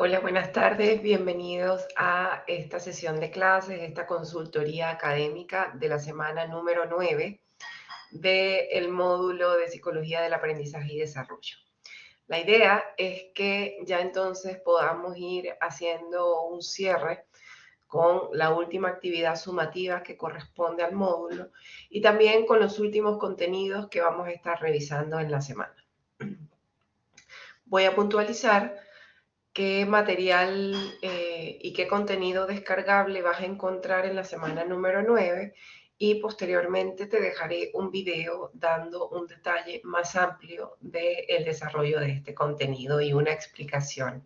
Hola, buenas tardes. Bienvenidos a esta sesión de clases, esta consultoría académica de la semana número 9 del módulo de Psicología del Aprendizaje y Desarrollo. La idea es que ya entonces podamos ir haciendo un cierre con la última actividad sumativa que corresponde al módulo y también con los últimos contenidos que vamos a estar revisando en la semana. Voy a puntualizar qué material y qué contenido descargable vas a encontrar en la semana número 9 y posteriormente te dejaré un video dando un detalle más amplio del desarrollo de este contenido y una explicación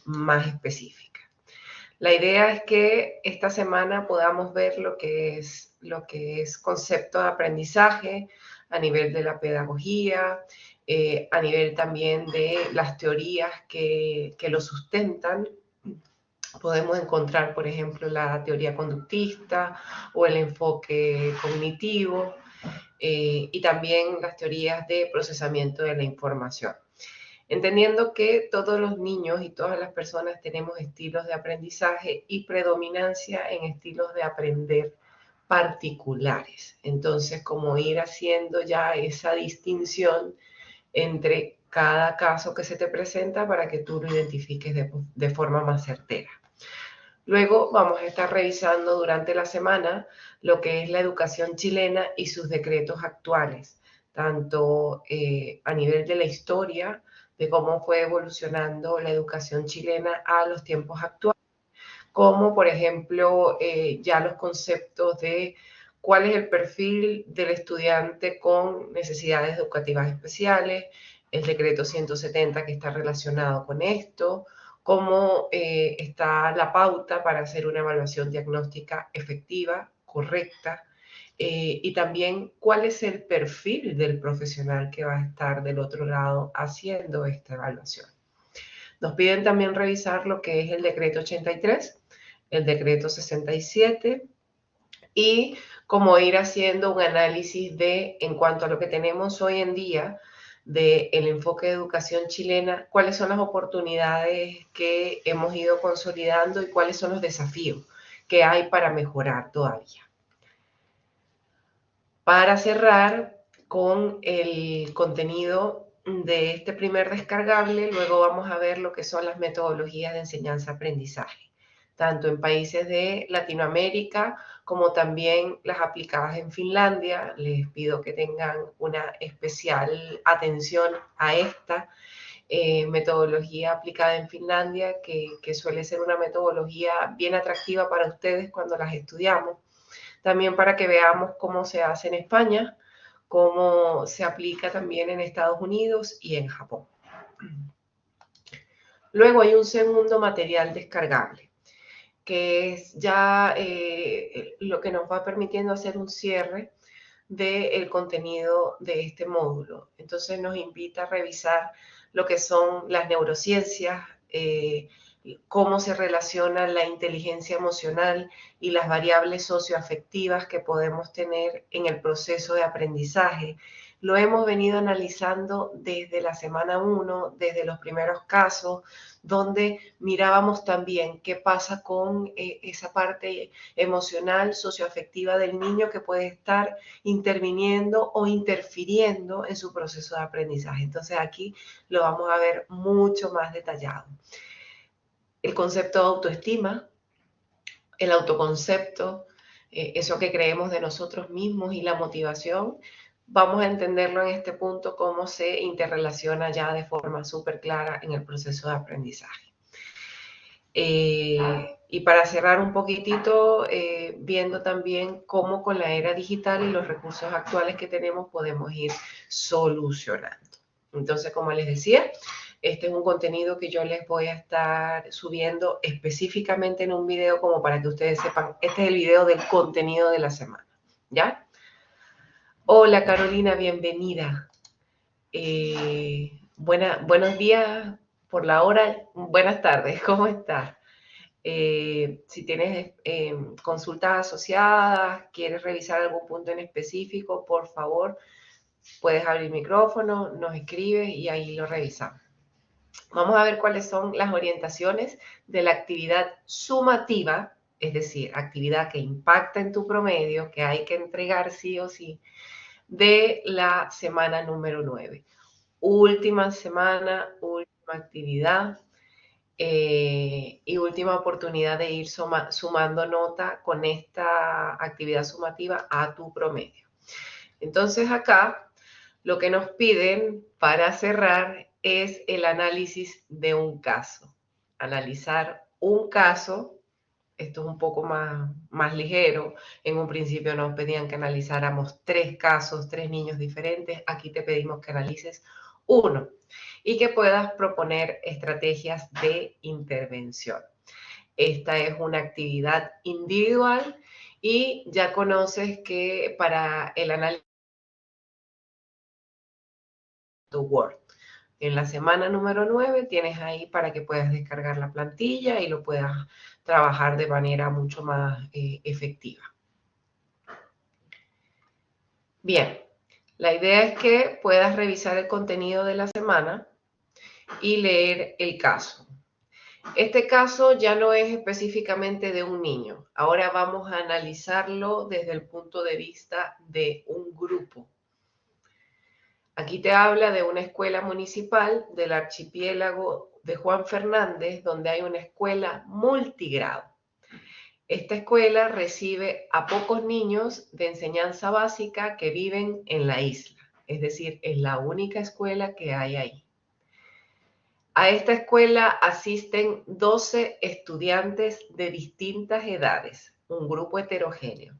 más específica. La idea es que esta semana podamos ver lo que es concepto de aprendizaje a nivel de la pedagogía, a nivel también de las teorías que lo sustentan. Podemos encontrar, por ejemplo, la teoría conductista o el enfoque cognitivo y también las teorías de procesamiento de la información. Entendiendo que todos los niños y todas las personas tenemos estilos de aprendizaje y predominancia en estilos de aprender particulares. Entonces, como ir haciendo ya esa distinción entre cada caso que se te presenta para que tú lo identifiques de forma más certera. Luego vamos a estar revisando durante la semana lo que es la educación chilena y sus decretos actuales, tanto a nivel de la historia, de cómo fue evolucionando la educación chilena a los tiempos actuales, como por ejemplo ya los conceptos de cuál es el perfil del estudiante con necesidades educativas especiales, el decreto 170 que está relacionado con esto, cómo está la pauta para hacer una evaluación diagnóstica efectiva, correcta, y también cuál es el perfil del profesional que va a estar del otro lado haciendo esta evaluación. Nos piden también revisar lo que es el decreto 83, el decreto 67 y como ir haciendo un análisis de, en cuanto a lo que tenemos hoy en día, del enfoque de educación chilena, cuáles son las oportunidades que hemos ido consolidando y cuáles son los desafíos que hay para mejorar todavía. Para cerrar con el contenido de este primer descargable, luego vamos a ver lo que son las metodologías de enseñanza-aprendizaje, tanto en países de Latinoamérica como también las aplicadas en Finlandia. Les pido que tengan una especial atención a esta metodología aplicada en Finlandia, que suele ser una metodología bien atractiva para ustedes cuando las estudiamos. También para que veamos cómo se hace en España, cómo se aplica también en Estados Unidos y en Japón. Luego hay un segundo material descargable, que es ya lo que nos va permitiendo hacer un cierre del contenido de este módulo. Entonces nos invita a revisar lo que son las neurociencias, cómo se relaciona la inteligencia emocional y las variables socioafectivas que podemos tener en el proceso de aprendizaje. Lo hemos venido analizando desde la semana 1, desde los primeros casos, donde mirábamos también qué pasa con esa parte emocional, socioafectiva del niño que puede estar interviniendo o interfiriendo en su proceso de aprendizaje. Entonces aquí lo vamos a ver mucho más detallado. El concepto de autoestima, el autoconcepto, eso que creemos de nosotros mismos y la motivación, vamos a entenderlo en este punto cómo se interrelaciona ya de forma súper clara en el proceso de aprendizaje. Y para cerrar un poquitito, viendo también cómo con la era digital y los recursos actuales que tenemos podemos ir solucionando. Entonces, como les decía, este es un contenido que yo les voy a estar subiendo específicamente en un video como para que ustedes sepan, este es el video del contenido de la semana, ¿ya? Hola Carolina, bienvenida. Buenos días por la hora, buenas tardes, ¿cómo estás? Si tienes consultas asociadas, quieres revisar algún punto en específico, por favor, puedes abrir el micrófono, nos escribes y ahí lo revisamos. Vamos a ver cuáles son las orientaciones de la actividad sumativa, es decir, actividad que impacta en tu promedio, que hay que entregar sí o sí, de la semana número 9. Última semana, última actividad y última oportunidad de ir sumando nota con esta actividad sumativa a tu promedio. Entonces acá lo que nos piden para cerrar es el análisis de un caso. Analizar un caso, esto es un poco más ligero. En un principio nos pedían que analizáramos 3 casos, 3 niños diferentes. Aquí te pedimos que analices uno y que puedas proponer estrategias de intervención. Esta es una actividad individual y ya conoces que para el análisis de Word. En la semana número 9 tienes ahí para que puedas descargar la plantilla y lo puedas trabajar de manera mucho más efectiva. Bien, la idea es que puedas revisar el contenido de la semana y leer el caso. Este caso ya no es específicamente de un niño. Ahora vamos a analizarlo desde el punto de vista de un grupo. Aquí te habla de una escuela municipal del archipiélago de Juan Fernández, donde hay una escuela multigrado. Esta escuela recibe a pocos niños de enseñanza básica que viven en la isla, es decir, es la única escuela que hay ahí. A esta escuela asisten 12 estudiantes de distintas edades, un grupo heterogéneo.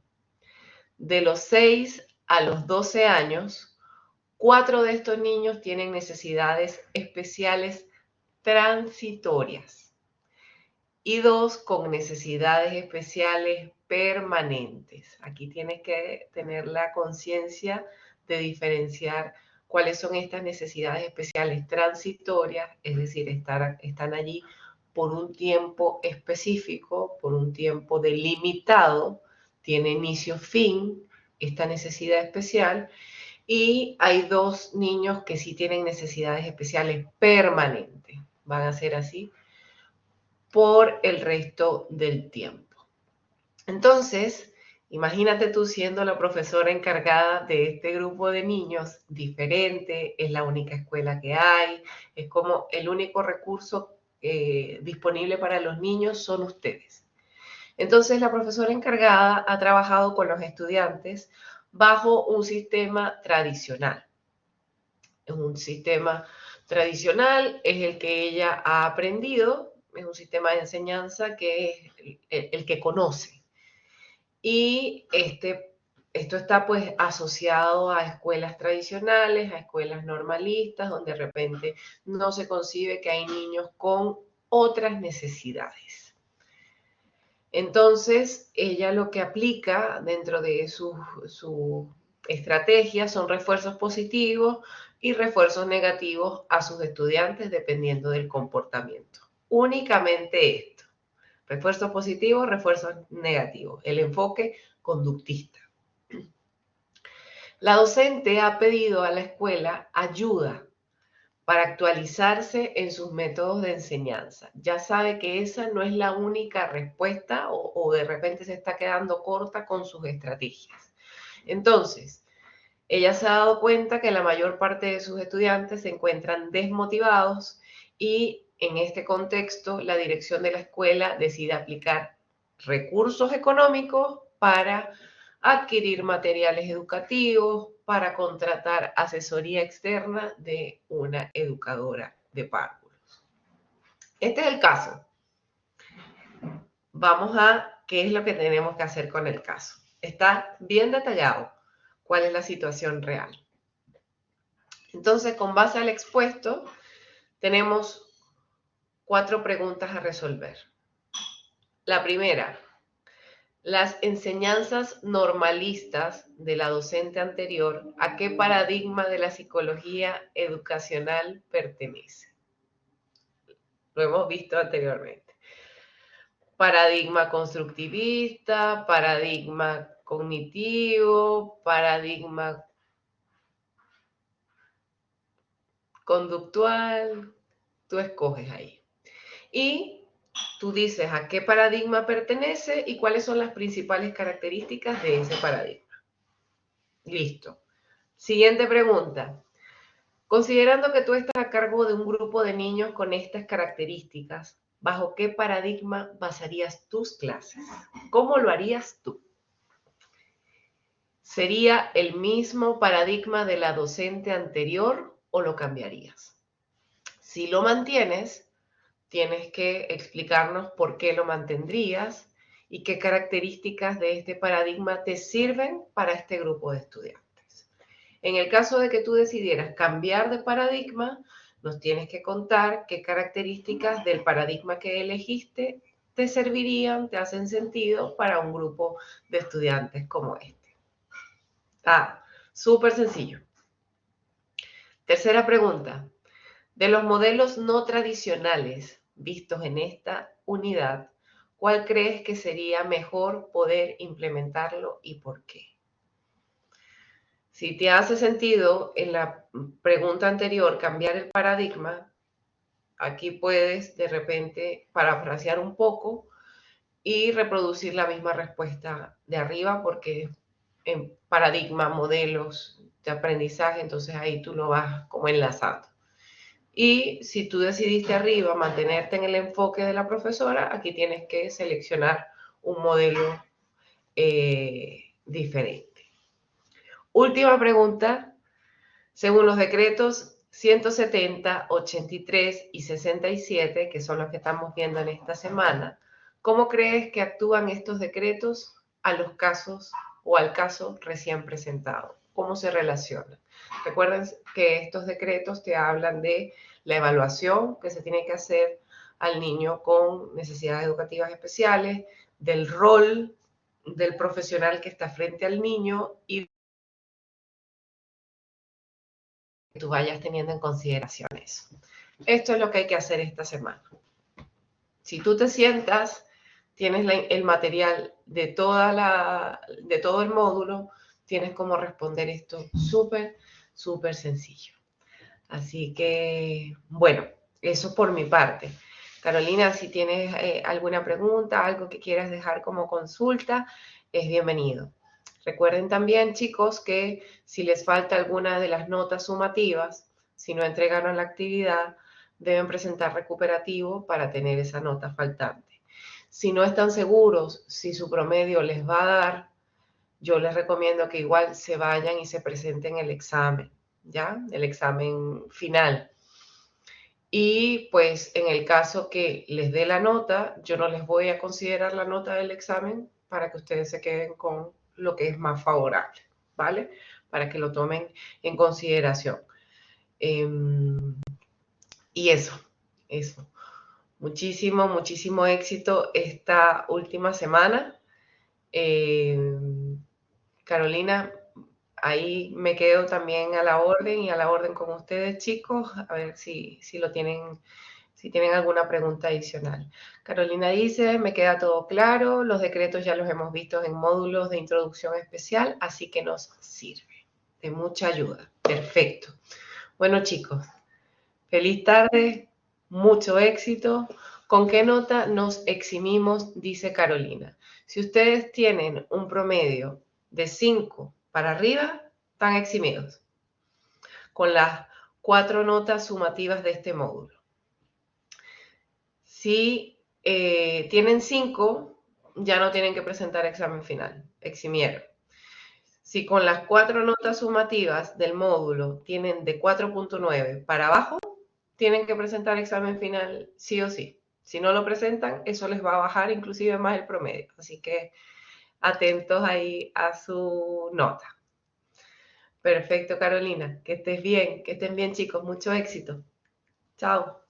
De los 6 a los 12 años, 4 de estos niños tienen necesidades especiales transitorias y 2 con necesidades especiales permanentes. Aquí tienes que tener la conciencia de diferenciar cuáles son estas necesidades especiales transitorias, es decir, están allí por un tiempo específico, por un tiempo delimitado, tiene inicio-fin esta necesidad especial, y hay 2 niños que sí tienen necesidades especiales permanentes, van a ser así por el resto del tiempo. Entonces, imagínate tú siendo la profesora encargada de este grupo de niños diferente, es la única escuela que hay, es como el único recurso disponible para los niños son ustedes. Entonces, la profesora encargada ha trabajado con los estudiantes bajo un sistema tradicional. Un sistema tradicional es el que ella ha aprendido, es un sistema de enseñanza que es el que conoce. Y esto está pues asociado a escuelas tradicionales, a escuelas normalistas, donde de repente no se concibe que hay niños con otras necesidades. Entonces, ella lo que aplica dentro de su estrategia son refuerzos positivos y refuerzos negativos a sus estudiantes dependiendo del comportamiento. Únicamente esto. Refuerzos positivos, refuerzos negativos. El enfoque conductista. La docente ha pedido a la escuela ayuda para actualizarse en sus métodos de enseñanza. Ya sabe que esa no es la única respuesta o de repente se está quedando corta con sus estrategias. Entonces, ella se ha dado cuenta que la mayor parte de sus estudiantes se encuentran desmotivados y en este contexto la dirección de la escuela decide aplicar recursos económicos para adquirir materiales educativos, para contratar asesoría externa de una educadora de párvulos. Este es el caso. Vamos a qué es lo que tenemos que hacer con el caso. Está bien detallado cuál es la situación real. Entonces, con base al expuesto, tenemos 4 preguntas a resolver. La primera, las enseñanzas normalistas de la docente anterior, ¿a qué paradigma de la psicología educacional pertenece? Lo hemos visto anteriormente. Paradigma constructivista, paradigma cognitivo, paradigma conductual. Tú escoges ahí. Y tú dices a qué paradigma pertenece y cuáles son las principales características de ese paradigma. Listo. Siguiente pregunta. Considerando que tú estás a cargo de un grupo de niños con estas características, ¿bajo qué paradigma basarías tus clases? ¿Cómo lo harías tú? ¿Sería el mismo paradigma de la docente anterior o lo cambiarías? Si lo mantienes, tienes que explicarnos por qué lo mantendrías y qué características de este paradigma te sirven para este grupo de estudiantes. En el caso de que tú decidieras cambiar de paradigma, nos tienes que contar qué características del paradigma que elegiste te servirían, te hacen sentido para un grupo de estudiantes como este. Ah, súper sencillo. Tercera pregunta. De los modelos no tradicionales vistos en esta unidad, ¿cuál crees que sería mejor poder implementarlo y por qué? Si te hace sentido en la pregunta anterior cambiar el paradigma, aquí puedes de repente parafrasear un poco y reproducir la misma respuesta de arriba porque en paradigma, modelos de aprendizaje, entonces ahí tú lo vas como enlazando. Y si tú decidiste arriba mantenerte en el enfoque de la profesora, aquí tienes que seleccionar un modelo diferente. Última pregunta. Según los decretos 170, 83 y 67, que son los que estamos viendo en esta semana, ¿cómo crees que actúan estos decretos a los casos o al caso recién presentado? ¿Cómo se relacionan? Recuerden que estos decretos te hablan de la evaluación que se tiene que hacer al niño con necesidades educativas especiales, del rol del profesional que está frente al niño y que tú vayas teniendo en consideración eso. Esto es lo que hay que hacer esta semana. Si tú te sientas, tienes el material de todo el módulo, tienes cómo responder esto súper, súper sencillo. Así que, bueno, eso por mi parte. Carolina, si tienes alguna pregunta, algo que quieras dejar como consulta, es bienvenido. Recuerden también, chicos, que si les falta alguna de las notas sumativas, si no entregaron la actividad, deben presentar recuperativo para tener esa nota faltante. Si no están seguros si su promedio les va a dar, yo les recomiendo que igual se vayan y se presenten el examen, ¿ya? El examen final. Y pues en el caso que les dé la nota, yo no les voy a considerar la nota del examen para que ustedes se queden con lo que es más favorable, ¿vale? Para que lo tomen en consideración. Y eso. Muchísimo, muchísimo éxito esta última semana. Carolina, ahí me quedo también a la orden y a la orden con ustedes, chicos, a ver si lo tienen, si tienen alguna pregunta adicional. Carolina dice, me queda todo claro, los decretos ya los hemos visto en módulos de introducción especial, así que nos sirve de mucha ayuda. Perfecto. Bueno, chicos, feliz tarde, mucho éxito. ¿Con qué nota nos eximimos? Dice Carolina. Si ustedes tienen un promedio de 5 para arriba, están eximidos con las 4 notas sumativas de este módulo. Si tienen 5, ya no tienen que presentar examen final, eximieron. Si con las 4 notas sumativas del módulo tienen de 4.9 para abajo, tienen que presentar examen final sí o sí. Si no lo presentan, eso les va a bajar inclusive más el promedio. Así que atentos ahí a su nota. Perfecto, Carolina. Que estés bien, que estén bien, chicos. Mucho éxito. Chao.